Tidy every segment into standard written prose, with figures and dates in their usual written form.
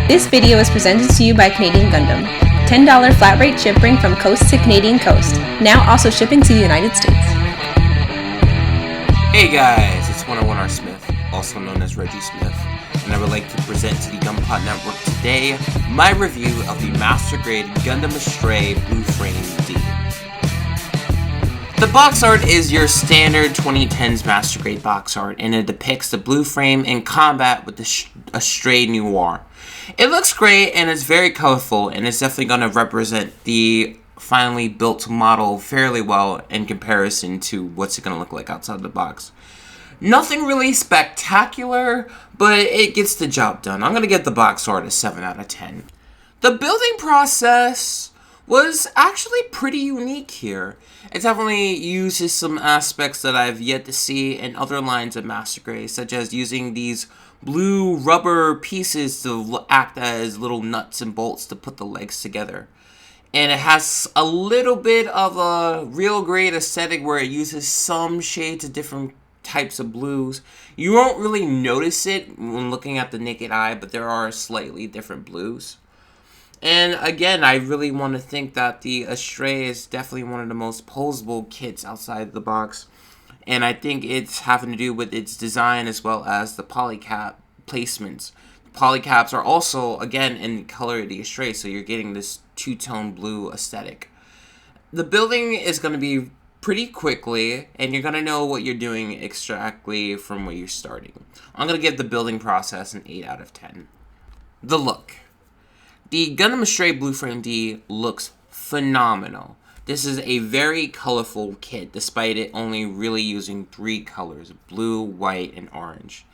This video is presented to you by Canadian Gundam. $10 flat rate shipping from coast to Canadian coast. Now also shipping to the United States. Hey guys, it's 101R Smith, also known as Reggie Smith, and I would like to present to the Gunpla Network today my review of the Master Grade Gundam Astray Blue Frame D. The box art is your standard 2010s Master Grade box art, and it depicts the Blue Frame in combat with the Astray Noir. It looks great, and it's very colorful, and it's definitely going to represent the finally built model fairly well in comparison to what's it going to look like outside the box. Nothing really spectacular, but it gets the job done. I'm going to give the box art a 7 out of 10. The building process was actually pretty unique here. It definitely uses some aspects that I've yet to see in other lines of Master Grade, such as using these blue rubber pieces to act as little nuts and bolts to put the legs together. And it has a little bit of a real grade aesthetic where it uses some shades of different types of blues. You won't really notice it when looking at the naked eye, but there are slightly different blues. And again, I really want to think that the Astray is definitely one of the most posable kits outside the box. And I think it's having to do with its design as well as the polycap placements. Polycaps are also, again, in the color of the Astray, so you're getting this two-tone blue aesthetic. The building is going to be pretty quickly, and you're going to know what you're doing exactly from where you're starting. I'm going to give the building process an 8 out of 10. The look. The Gundam Astray Blue Frame D looks phenomenal. This is a very colorful kit, despite it only really using 3 colors, blue, white, and orange.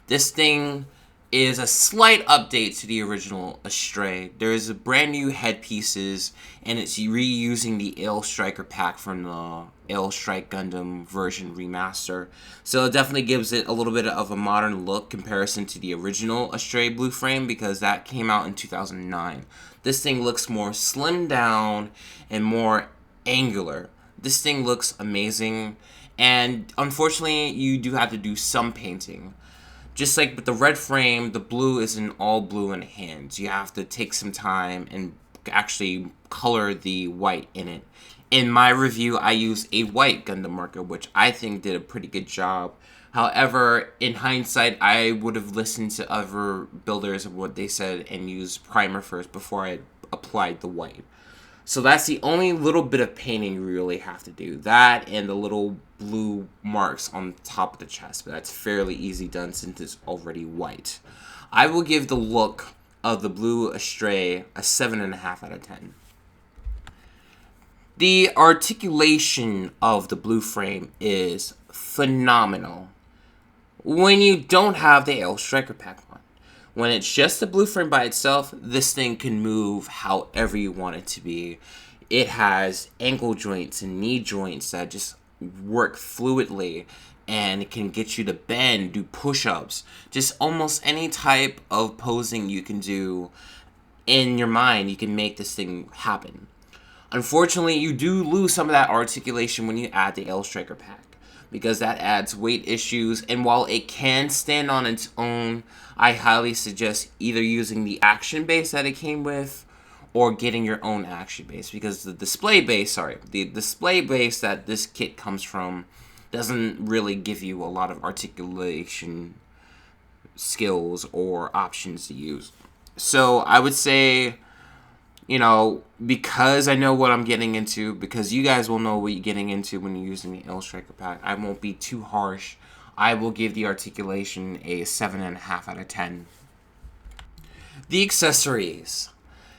This thing is a slight update to the original Astray. There is a brand new headpieces, and it's reusing the Ale Striker pack from the Ale Strike Gundam version remaster. So it definitely gives it a little bit of a modern look comparison to the original Astray Blue Frame, because that came out in 2009. This thing looks more slimmed down and more angular. This thing looks amazing, and unfortunately you do have to do some painting. Just like with the red frame, the blue isn't all blue in hands. You have to take some time and actually color the white in it. In my review, I used a white Gundam marker, which I think did a pretty good job. However, in hindsight, I would have listened to other builders of what they said and used primer first before I applied the white. So that's the only little bit of painting you really have to do. That and the little blue marks on top of the chest. But that's fairly easy done since it's already white. I will give the look of the blue Astray a 7.5 out of 10. The articulation of the blue frame is phenomenal when you don't have the Ale Striker pack on. When it's just the blue frame by itself, this thing can move however you want it to be. It has ankle joints and knee joints that just work fluidly, and it can get you to bend, do push-ups. Just almost any type of posing you can do in your mind, you can make this thing happen. Unfortunately, you do lose some of that articulation when you add the Ale Striker pack, because that adds weight issues, and while it can stand on its own, I highly suggest either using the action base that it came with or getting your own action base, because the display base that this kit comes from doesn't really give you a lot of articulation skills or options to use. So I would say, because I know what I'm getting into, because you guys will know what you're getting into when you're using the Ale Striker pack, I won't be too harsh. I will give the articulation a 7.5 out of 10. The accessories.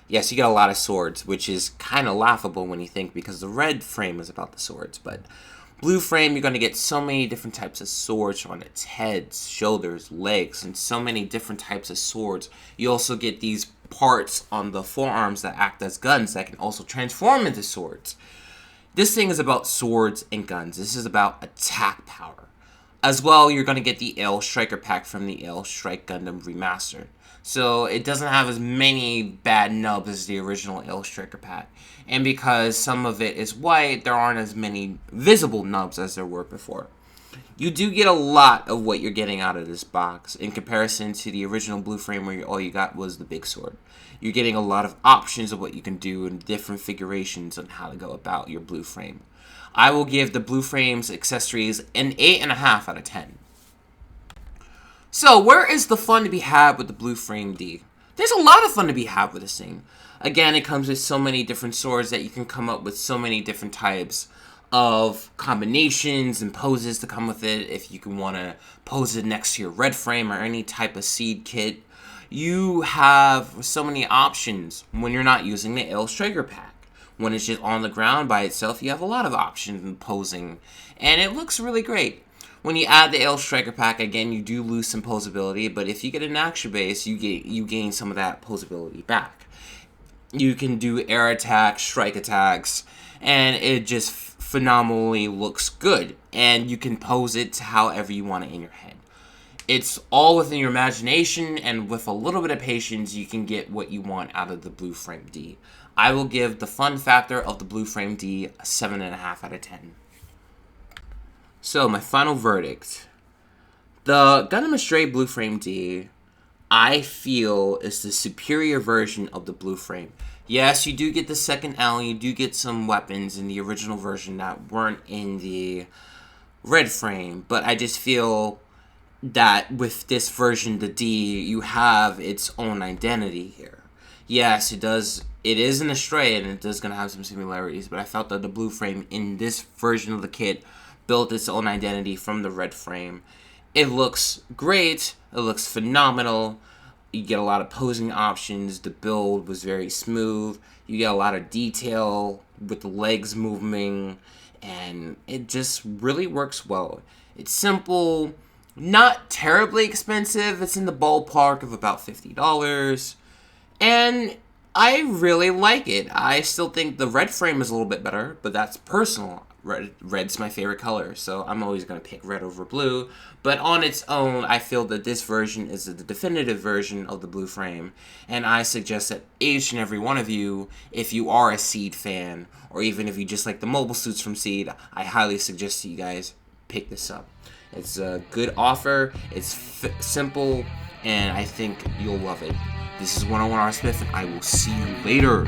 Yes, you get a lot of swords, which is kind of laughable when you think, because the red frame is about the swords, but blue frame, you're going to get so many different types of swords on its head, shoulders, legs, and so many different types of swords. You also get these parts on the forearms that act as guns that can also transform into swords. This thing is about swords and guns. This is about attack power. As well, you're going to get the Ale Striker pack from the Ale Strike Gundam Remastered. So it doesn't have as many bad nubs as the original Ale Striker pack. And because some of it is white, there aren't as many visible nubs as there were before. You do get a lot of what you're getting out of this box in comparison to the original blue frame where all you got was the big sword. You're getting a lot of options of what you can do and different figurations on how to go about your blue frame. I will give the blue frame's accessories an 8.5 out of 10. So, where is the fun to be had with the blue frame D? There's a lot of fun to be had with this thing. Again, it comes with so many different swords that you can come up with so many different types of combinations and poses to come with it. If you can want to pose it next to your red frame or any type of seed kit, you have so many options when you're not using the Astray pack. When it's just on the ground by itself, you have a lot of options in posing, and it looks really great. When you add the Astray pack, again, you do lose some posability, but if you get an action base, you gain some of that posability back. You can do air attacks, strike attacks, and it just phenomenally looks good, and you can pose it to however you want it in your head. It's all within your imagination, and with a little bit of patience, you can get what you want out of the blue frame D. I will give the fun factor of the blue frame D a 7.5 out of 10. So, my final verdict. The Gundam Astray blue frame D, I feel, is the superior version of the blue frame. Yes, you do get the second L, you do get some weapons in the original version that weren't in the red frame, but I just feel that with this version, the D, you have its own identity here. Yes, it is an Astray, and it is going to have some similarities, but I felt that the blue frame in this version of the kit built its own identity from the red frame. It looks great, it looks phenomenal. You get a lot of posing options. The build was very smooth. You get a lot of detail with the legs moving, and it just really works well. It's simple, not terribly expensive. It's in the ballpark of about $50, and I really like it. I still think the red frame is a little bit better, but that's personal. Red's my favorite color, so I'm always going to pick red over blue. But on its own, I feel that this version is the definitive version of the blue frame, and I suggest that each and every one of you, if you are a Seed fan, or even if you just like the mobile suits from Seed, I highly suggest you guys pick this up. It's a good offer, it's simple, and I think you'll love it. This is 101 R. Smith, and I will see you later.